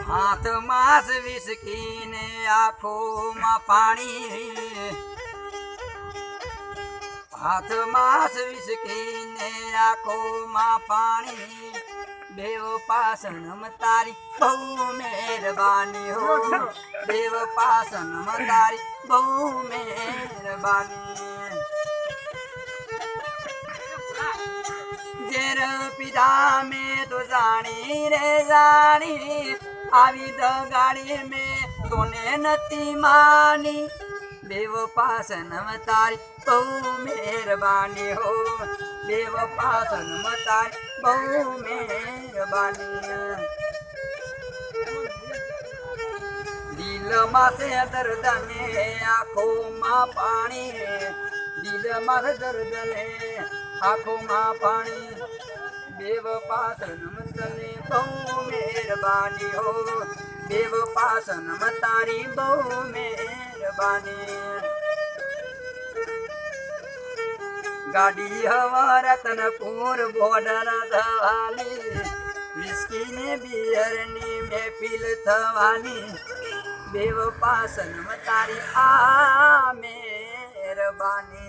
हाथ मास विस्की ने आँखों में पानी, हाथ मास विस्की ने आँखों में पानी, देव पासनम तारी बहु मेहरबानी हो, देव पासनम तारी बहु मेहरबानी। जेर पिता में तो जानी रे जानी, आवी द गाड़ी में तोने नती मानी, देव पासनम तारी बहु मेहरबानी हो, देव पासनम तारी बहु मेहरबानी। दिल में से दर्द ने आँखों में पानी, दिल में दर्द ने आँखों में पानी, देव पासनम तने बहु मेहरबानी हो, देव पासनम तारी बहु मेहरबानी। गाड़ी हवा रतनपुर बॉर्डर थवानी, विस्की ने बियर नी महफिल थवानी, देव पासनम तारी आ मेहरबानी।